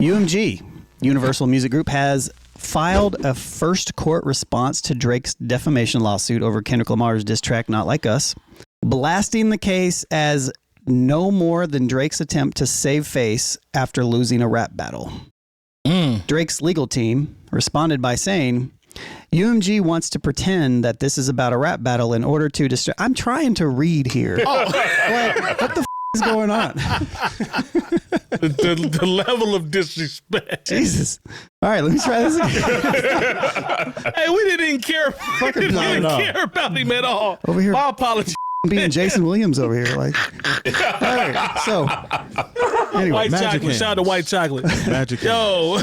UMG, Universal Music Group, has filed a first court response to Drake's defamation lawsuit over Kendrick Lamar's diss track Not Like Us, blasting the case as no more than Drake's attempt to save face after losing a rap battle. Drake's legal team responded by saying, UMG wants to pretend that this is about a rap battle in order to distract. I'm trying to read here. Like, what the is going on? the level of disrespect. Jesus. All right, let me try this again. Hey, we didn't even care. We didn't even care about him at all. Over here. My apologies. Being Jason Williams over here, like. All right, so anyway, white chocolate. Shout out to white chocolate. Magic. Yo.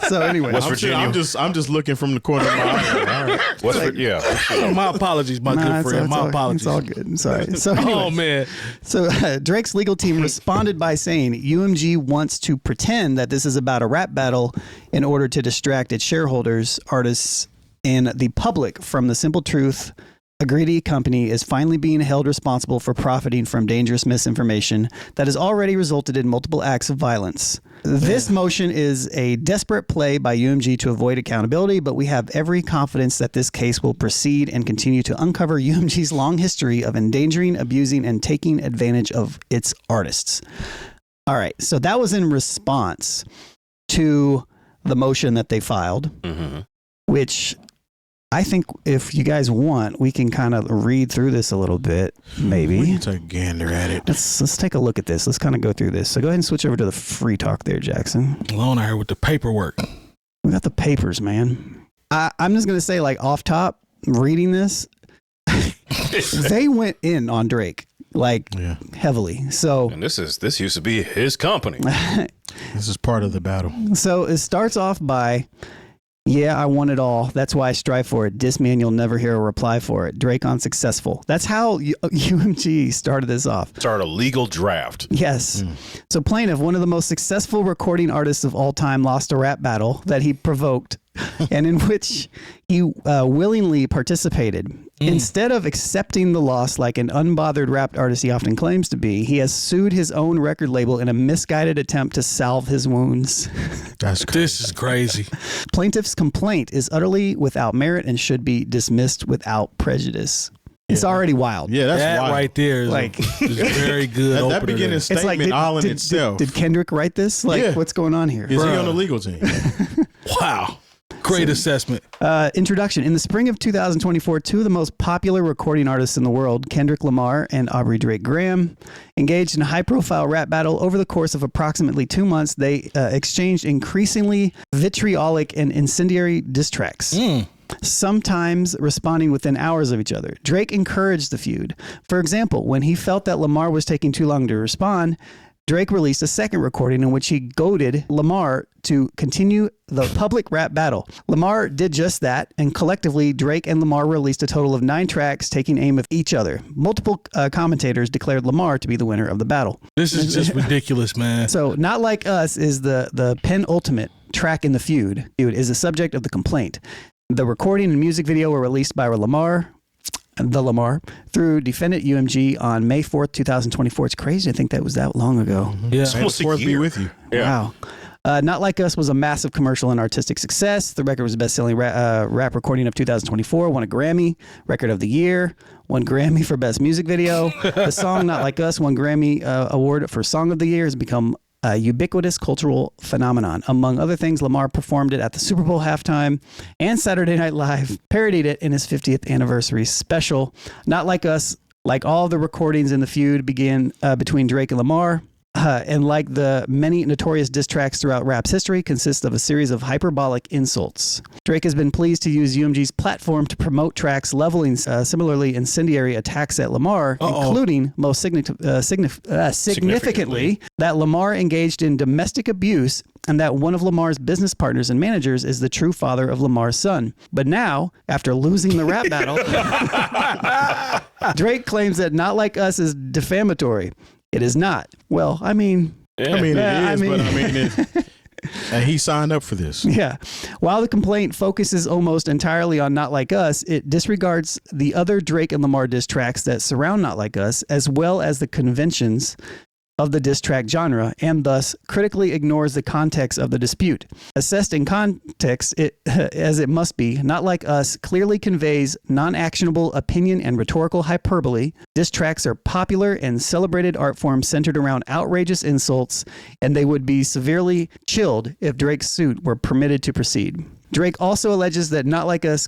So anyway, West Virginia. I'm just looking from the corner of my eye. All right. West Virginia. Yeah. My apologies, my good friend. My apologies. It's all good. I'm sorry. So anyway, oh man. So Drake's legal team responded by saying UMG wants to pretend that this is about a rap battle in order to distract its shareholders, artists, and the public from the simple truth. A greedy company is finally being held responsible for profiting from dangerous misinformation that has already resulted in multiple acts of violence. This motion is a desperate play by UMG to avoid accountability, but we have every confidence that this case will proceed and continue to uncover UMG's long history of endangering, abusing, and taking advantage of its artists. All right, so that was in response to the motion that they filed, which I think if you guys want, we can kind of read through this a little bit, maybe. We can take a gander at it. Let's take a look at this. Let's kind of go through this. So go ahead and switch over to the free talk there, Jackson. Alone out here with the paperwork. We got the papers, man. I'm just going to say, like, off top, reading this, they went in on Drake, like, heavily. So, and this used to be his company. This is part of the battle. So it starts off by... Yeah, I want it all. That's why I strive for it. Diss me and you'll never hear a reply for it. Drake unsuccessful. That's how UMG started this off. Start a legal draft. Yes. So plaintiff, one of the most successful recording artists of all time, lost a rap battle that he provoked and in which he willingly participated. Instead of accepting the loss like an unbothered rap artist he often claims to be, he has sued his own record label in a misguided attempt to salve his wounds. That's crazy. This is crazy. Plaintiff's complaint is utterly without merit and should be dismissed without prejudice. It's already wild. Yeah, that's that wild. right there is like is very good. That beginning it's statement like, all in itself. Did Kendrick write this? Like, what's going on here? Is he on the legal team? Wow. Great assessment. Introduction. In the spring of 2024, two of the most popular recording artists in the world, Kendrick Lamar and Aubrey Drake Graham, engaged in a high-profile rap battle. Over the course of approximately 2 months, they exchanged increasingly vitriolic and incendiary diss tracks. Sometimes responding within hours of each other. Drake encouraged the feud. For example, when he felt that Lamar was taking too long to respond, Drake released a second recording in which he goaded Lamar to continue the public rap battle. Lamar did just that, and collectively, Drake and Lamar released a total of 9 tracks taking aim at each other. Multiple commentators declared Lamar to be the winner of the battle. This is just ridiculous, man. So, Not Like Us is the penultimate track in the feud. It is the subject of the complaint. The recording and music video were released by Lamar through defendant UMG on May 4th, 2024. It's crazy to think that was that long ago. Yeah. It's almost a year. Be with you. Yeah. Wow. Not Like Us was a massive commercial and artistic success. The record was the best-selling rap recording of 2024, won a Grammy, Record of the Year, won Grammy for Best Music Video. The song Not Like Us won Grammy Award for Song of the Year, has become a ubiquitous cultural phenomenon. Among other things, Lamar performed it at the Super Bowl halftime and Saturday Night Live, parodied it in his 50th anniversary special. Not Like Us, like all the recordings in the feud, began between Drake and Lamar. And like the many notorious diss tracks throughout rap's history, consists of a series of hyperbolic insults. Drake has been pleased to use UMG's platform to promote tracks leveling similarly incendiary attacks at Lamar, including most significantly that Lamar engaged in domestic abuse and that one of Lamar's business partners and managers is the true father of Lamar's son. But now, after losing the rap battle, Drake claims that Not Like Us is defamatory. It is not. Well, I mean... Yeah. And he signed up for this. Yeah. While the complaint focuses almost entirely on Not Like Us, it disregards the other Drake and Lamar diss tracks that surround Not Like Us, as well as the conventions of the diss track genre and thus critically ignores the context of the dispute. Assessed in context, as it must be, Not Like Us clearly conveys non-actionable opinion and rhetorical hyperbole. Diss tracks are popular and celebrated art forms centered around outrageous insults, and they would be severely chilled if Drake's suit were permitted to proceed. Drake also alleges that Not Like Us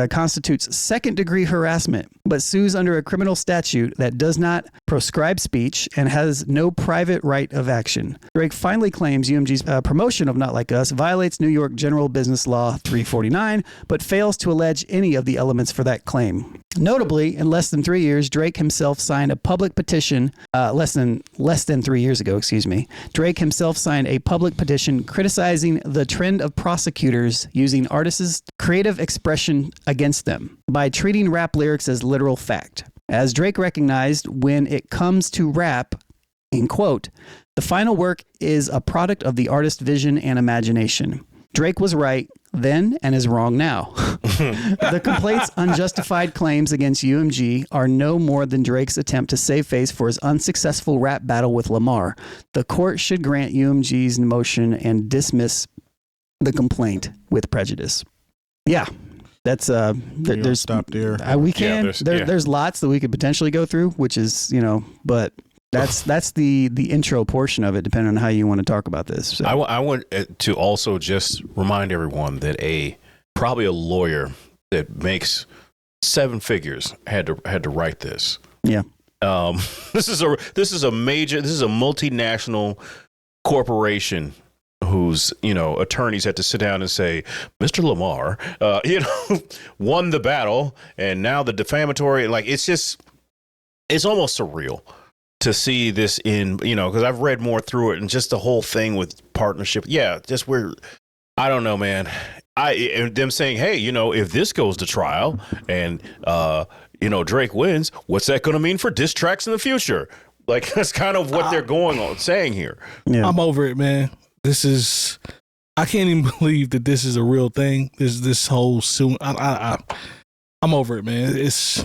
constitutes second-degree harassment, but sues under a criminal statute that does not proscribe speech and has no private right of action. Drake finally claims UMG's promotion of Not Like Us violates New York General Business Law 349, but fails to allege any of the elements for that claim. Notably, in less than 3 years, Drake himself signed a public petition, less than 3 years ago, Drake himself signed a public petition criticizing the trend of prosecutors using artists' creative expression against them by treating rap lyrics as literal fact. As Drake recognized, when it comes to rap, in quote, the final work is a product of the artist's vision and imagination. Drake was right then and is wrong now. The complaint's unjustified claims against UMG are no more than Drake's attempt to save face for his unsuccessful rap battle with Lamar. The court should grant UMG's motion and dismiss the complaint with prejudice. Yeah, that's there's stop there. We can. Yeah, there's lots that we could potentially go through, which is but. That's the intro portion of it, depending on how you want to talk about this. So. I want to also just remind everyone that probably a lawyer that makes 7 figures had to write this. Yeah. This is a multinational corporation whose attorneys had to sit down and say, Mr. Lamar, won the battle, and now the defamatory, it's almost surreal to see this in, because I've read more through it and just the whole thing with partnership. Yeah, just where, I don't know, man. And them saying, hey, if this goes to trial and, Drake wins, what's that going to mean for diss tracks in the future? Like, that's kind of what they're saying here. Yeah. I'm over it, man. I can't even believe that this is a real thing. This whole suit. I'm over it, man. It's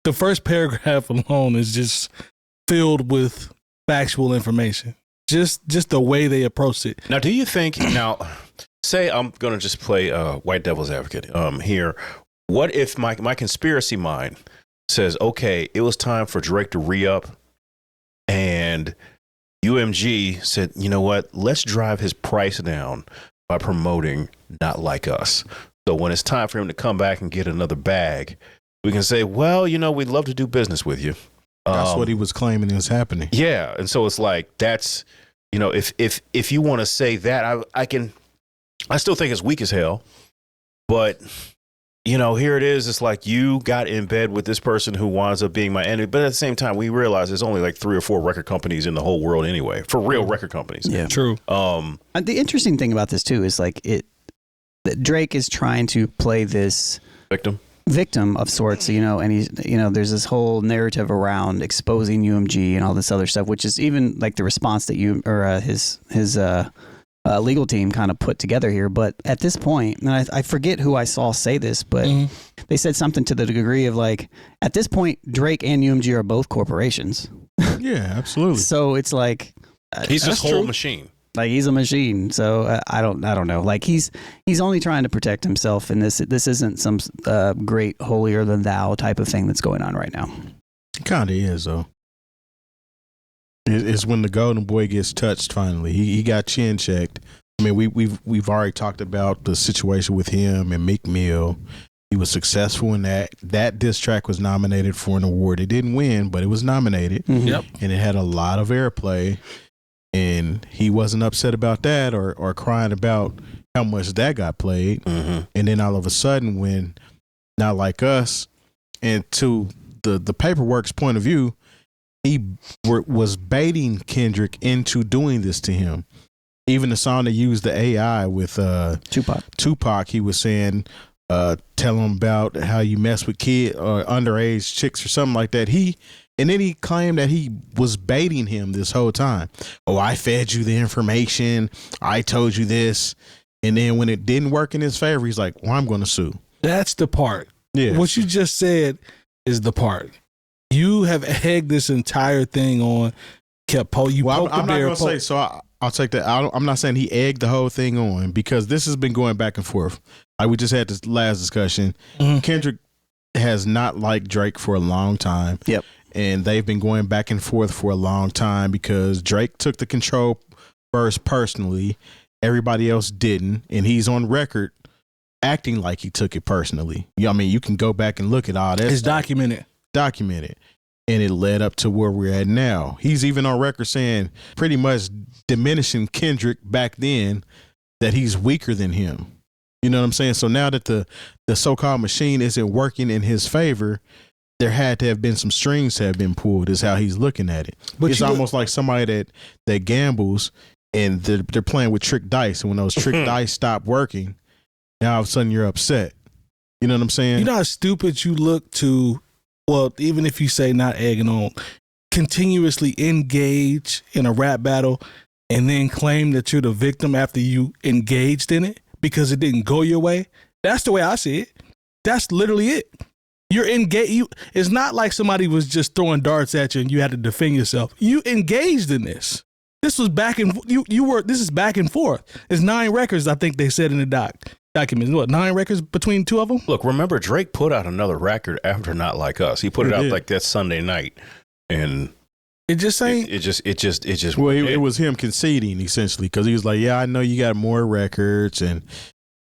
the first paragraph alone is just filled with factual information. Just the way they approached it. Now, do you think, say I'm going to just play white devil's advocate here. What if my conspiracy mind says, okay, it was time for Drake to re-up, and UMG said, you know what, let's drive his price down by promoting Not Like Us. So when it's time for him to come back and get another bag, we can say, well, we'd love to do business with you. That's what he was claiming is happening. Yeah. And so it's like, that's, if you want to say that, I still think it's weak as hell, but here it is. It's like you got in bed with this person who winds up being my enemy. But at the same time, we realize there's only like 3 or 4 record companies in the whole world anyway, for real record companies. Yeah, true. The interesting thing about this too is that Drake is trying to play this victim of sorts, and he's, there's this whole narrative around exposing UMG and all this other stuff, which is even like the response that his legal team kind of put together here. But at this point, and I forget who I saw say this, but they said something to the degree of like, at this point, Drake and UMG are both corporations. Yeah, absolutely. So it's like he's this whole machine. Like he's a machine, so I don't know. Like he's only trying to protect himself, and this isn't some great holier than thou type of thing that's going on right now. It kind of is, though. It's when the golden boy gets touched. Finally, he got chin checked. I mean, we've already talked about the situation with him and Meek Mill. He was successful in that. That diss track was nominated for an award. It didn't win, but it was nominated. Mm-hmm. Yep. And it had a lot of airplay. And he wasn't upset about that or crying about how much that got played. Mm-hmm. And then all of a sudden, when Not Like Us, and to the paperwork's point of view, he was baiting Kendrick into doing this to him. Even the song that used the AI with Tupac, he was saying, tell him about how you mess with kid or underage chicks or something like that. And then he claimed that he was baiting him this whole time. Oh, I fed you the information. I told you this. And then when it didn't work in his favor, he's like, well, I'm going to sue. That's the part. Yeah. What you just said is the part. You have egged this entire thing on. kept you Well, poked I'm the not bear. going to say, so I'll take that. I'm not saying he egged the whole thing on, because this has been going back and forth. Like we just had this last discussion. Mhm. Kendrick has not liked Drake for a long time. Yep. And they've been going back and forth for a long time because Drake took the control first personally. Everybody else didn't. And he's on record acting like he took it personally. I mean, you can go back and look at all that. It's documented. And it led up to where we're at now. He's even on record saying, pretty much diminishing Kendrick back then, that he's weaker than him. You know what I'm saying? So now that the so-called machine isn't working in his favor, there had to have been some strings to have been pulled, is how he's looking at it. But It's almost like somebody that gambles and they're playing with trick dice. And when those trick dice stop working, now all of a sudden you're upset. You know what I'm saying? You know how stupid you look to, well, even if you say not egging on, continuously engage in a rap battle and then claim that you're the victim after you engaged in it because it didn't go your way. That's the way I see it. That's literally it. You're engaged. It's not like somebody was just throwing darts at you and you had to defend yourself. You engaged in this. This was back and this is back and forth. It's 9 records, I think they said in the documents. What, 9 records between 2 of them? Look, remember Drake put out another record after Not Like Us. He put it out like that Sunday night, and it just ain't. It just. Well, it was him conceding essentially, because he was like, "Yeah, I know you got more records," and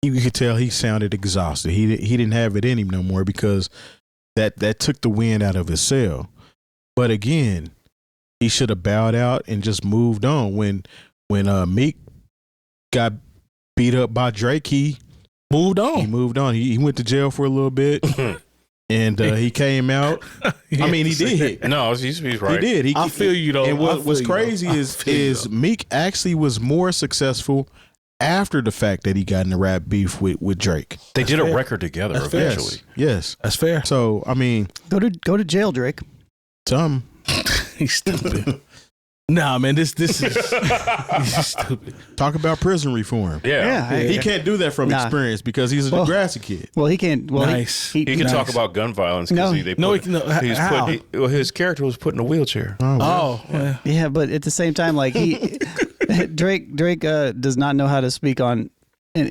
you could tell he sounded exhausted. He didn't have it in him no more, because that took the wind out of his sail. But again, he should have bowed out and just moved on. When Meek got beat up by Drake, he moved on. He moved on. He went to jail for a little bit. And he came out. I mean, he did. No, he's right. He did. I feel you though. And what's crazy is Meek actually was more successful after the fact that he got in the rap beef with Drake. They That's did fair. a record together That's fair. eventually. Yes. That's fair. So I mean, Go to jail, Drake. some. He's stupid. Nah, man, this is he's stupid. Talk about prison reform. Yeah. He can't do that from experience because he's a Degrassi kid. Well, he can't. Well, Nice. He can talk about gun violence because his character was put in a wheelchair. Oh, yeah. Yeah, but at the same time, like Drake does not know how to speak on. And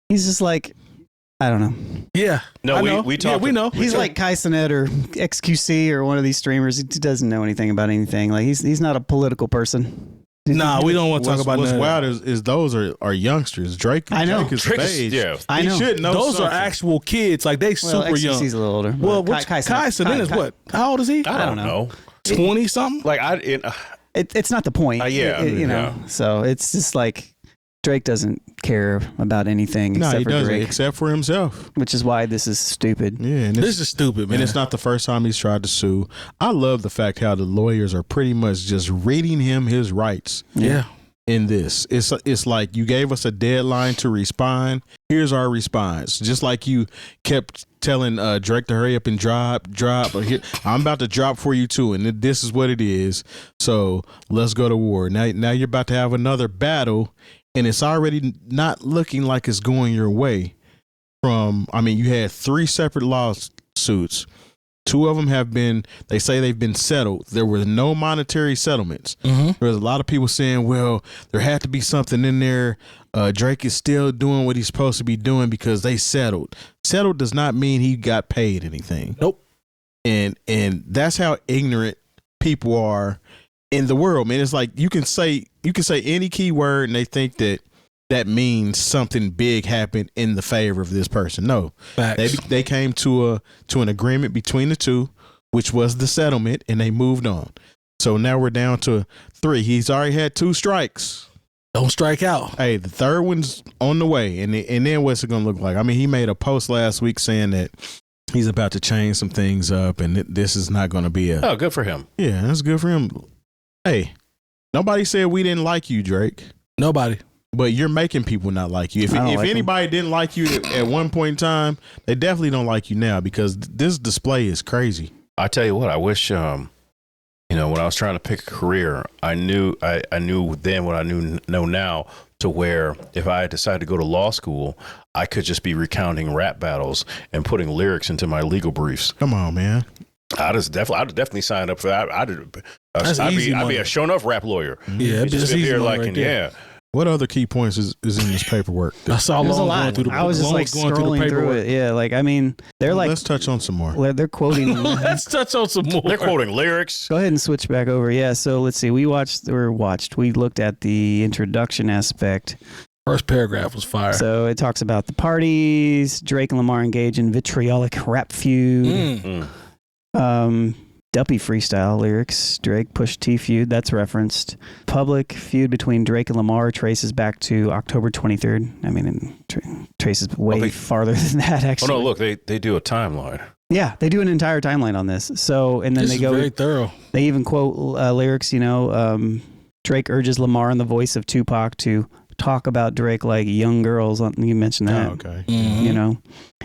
he's just like, I don't know. Yeah. No, we talked. Yeah, we know. He's like Kai Cenat or XQC or one of these streamers. He doesn't know anything about anything. Like he's not a political person. Nah, we don't want to talk about what's that. wild is those are youngsters. Drake. I know. Drake is Drake of is- age. yeah. I know. He should know. Those something. are actual kids. Like they super XQC's young. a little older. Well, Kai Cenat is what? How old is he? I don't know. 20 something. Like It's not the point. Yeah, you know. So it's just like Drake doesn't care about anything No, except he for doesn't, Drake, except for himself. which is why this is stupid. Yeah, and This is stupid, man. And it's not the first time he's tried to sue. I love the fact how the lawyers are pretty much just reading him his rights. Yeah. In this, it's like you gave us a deadline to respond. Here's our response. Just like you kept telling Drake to hurry up and drop. Here, I'm about to drop for you too, and this is what it is. So let's go to war. Now you're about to have another battle, and it's already not looking like it's going your way. You had 3 separate lawsuits. 2 of them they say they've been settled. There were no monetary settlements. Mm-hmm. There was a lot of people saying, well, there had to be something in there. Drake is still doing what he's supposed to be doing because they settled. Settled does not mean he got paid anything. Nope. And that's how ignorant people are in the world, man. It's like you can say any key word and they think that means something big happened in the favor of this person. No, they came to an agreement between the two, which was the settlement, and they moved on. So now we're down to 3. He's already had 2 strikes. Don't strike out. Hey, the 3rd one's on the way, and then what's it gonna look like? I mean, he made a post last week saying that he's about to change some things up, and this is not going to be Oh, good for him. Yeah, that's good for him. Hey, nobody said we didn't like you, Drake. Nobody. But you're making people not like you. If anybody didn't like you at one point in time, they definitely don't like you now because this display is crazy. I tell you what, I wish, when I was trying to pick a career, I knew then what I know now, to where if I decided to go to law school, I could just be recounting rap battles and putting lyrics into my legal briefs. Come on, man. I'd definitely sign up for that. That's easy I'd be money. a show enough rap lawyer. Yeah, Just that's sit easy here money like, right there. What other key points is in this paperwork? I saw There's a Long lot. going through the I was just Long like going scrolling through paperwork. it. Yeah, like I mean, they're like Let's touch on some more. they're quoting. Let's touch on some more. They're quoting lyrics. Go ahead and switch back over. Yeah, so let's see. We looked at the introduction aspect. First paragraph was fire. So it talks about the parties. Drake and Lamar engage in vitriolic rap feud. Duppy freestyle lyrics. Drake Push T feud. That's referenced. Public feud between Drake and Lamar traces back to October 23rd. I mean, it traces way farther than that, actually. Oh, no, look, they do a timeline. Yeah, they do an entire timeline on this. So, and then this they is go very thorough. They even quote lyrics, Drake urges Lamar in the voice of Tupac to talk about Drake like young girls. You mentioned that. Oh, okay.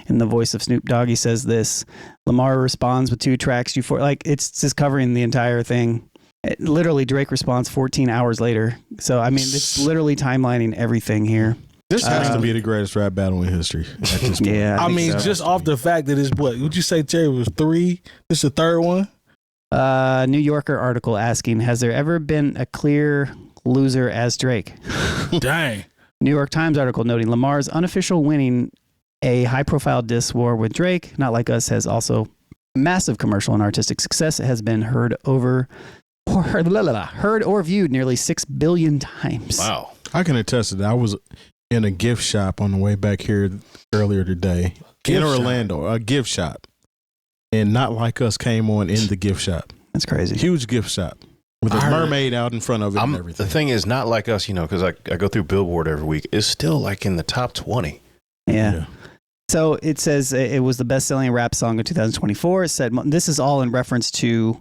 In the voice of Snoop Dogg, he says this. Lamar responds with 2 tracks. It's just covering the entire thing. Literally, Drake responds 14 hours later. So, I mean, it's literally timelining everything here. This has to be the greatest rap battle in history at this point. Yeah, I think mean, so. just off the fact that it's what would you say, Jerry? Was 3? This is the third one. New Yorker article asking, has there ever been a clear loser as Drake? Dang. New York Times article noting Lamar's unofficial winning a high-profile diss war with Drake, Not Like Us, has also massive commercial and artistic success. It has been heard or viewed nearly 6 billion times. Wow. I can attest to that. I was in a gift shop on the way back here earlier today in Orlando, a gift shop. And Not Like Us came on in the gift shop. That's crazy. Huge gift shop with a mermaid out in front of it and everything. The thing is, Not Like Us, because I go through Billboard every week, is still like in the top 20. Yeah. So it says it was the best-selling rap song of 2024. It said this is all in reference to,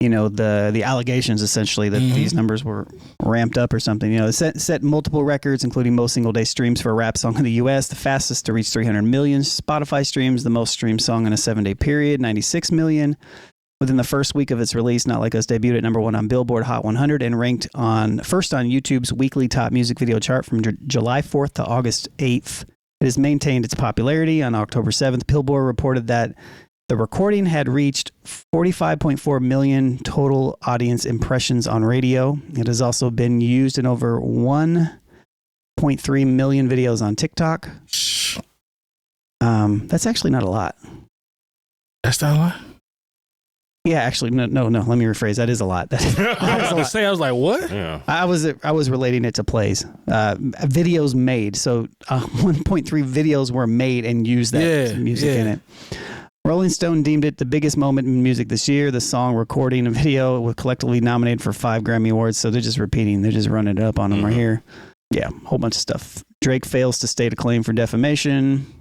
the allegations essentially that these numbers were ramped up or something. It set multiple records, including most single-day streams for a rap song in the U.S., the fastest to reach 300 million Spotify streams, the most streamed song in a 7-day period, 96 million. Within the first week of its release, Not Like Us debuted at number 1 on Billboard Hot 100 and ranked first on YouTube's weekly top music video chart from July 4th to August 8th. It has maintained its popularity. On October 7th, Billboard reported that the recording had reached 45.4 million total audience impressions on radio. It has also been used in over 1.3 million videos on TikTok. That's actually not a lot. That's not a lot. Yeah, actually, no. Let me rephrase. That is a lot. I was gonna say, I was like, what? Yeah. I was relating it to plays, videos made. So 1.3 videos were made and used that music in it. Rolling Stone deemed it the biggest moment in music this year. The song, recording, and video were collectively nominated for 5 Grammy Awards. So they're just repeating. They're just running it up on them right here. Yeah, a whole bunch of stuff. Drake fails to state a claim for defamation.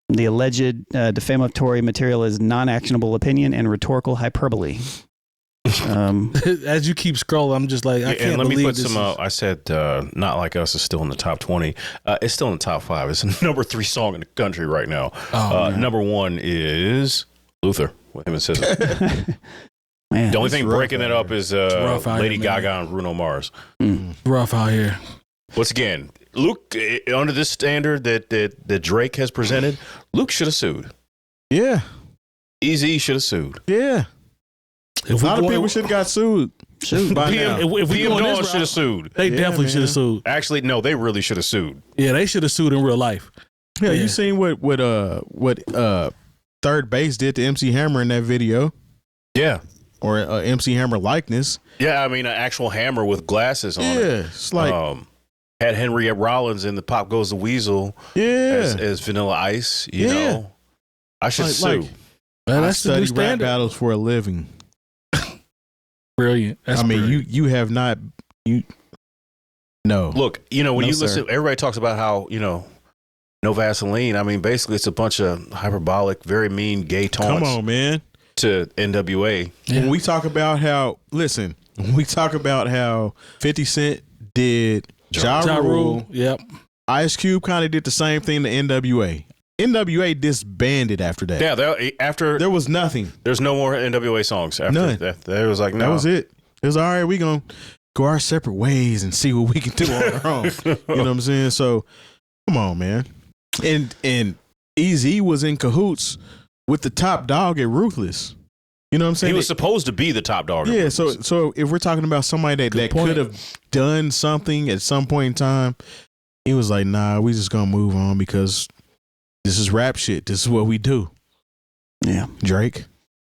The alleged defamatory material is non-actionable opinion and rhetorical hyperbole. As you keep scrolling, I'm just like, I can't and let believe me put this. I said Not Like Us is still in the top 20. It's still in the top 5. It's the number 3 song in the country right now. Number 1 is Luther with him and SZA. Man, The only thing breaking it up is rough out Lady here, Gaga and Bruno Mars. Rough out here. Once again, Luke, under this standard that Drake has presented, Luke should have sued. Yeah. Eazy should have sued. Yeah. A lot of people should have got sued. By now. If we PM go Dawn this should route, have sued. they definitely man. should have sued. Actually, no, they really should have sued. Yeah, they should have sued in real life. Yeah, you seen what Third Base did to MC Hammer in that video, Yeah. or MC Hammer likeness. Yeah, I mean, an actual hammer with glasses on it. Yeah, it's like Had Henry Rollins in the Pop Goes the Weasel as Vanilla Ice, you know. I should sue. Man, I that's the new study rap standard. battles for a living. Brilliant. That's brilliant. you have not no. Look, when No, you sir. listen, everybody talks about how, no Vaseline. I mean, basically, it's a bunch of hyperbolic, very mean gay taunts Come on, man. to NWA. Yeah. When we talk about how 50 Cent did Ja Rule, Yep. Ice Cube kind of did the same thing to NWA. NWA disbanded after that. Yeah, after There was nothing. there's no more NWA songs. After None. that, there was like, no. That was it. It was all right. We gonna go our separate ways and see what we can do on our own. You know what I'm saying? So, come on, man. And Eazy was in cahoots with the top dog at Ruthless. You know what I'm saying? He was supposed to be the top dog. Yeah, so if we're talking about somebody that point. could have done something at some point in time, he was like, nah, we just gonna move on because this is rap shit. This is what we do. Yeah. Drake.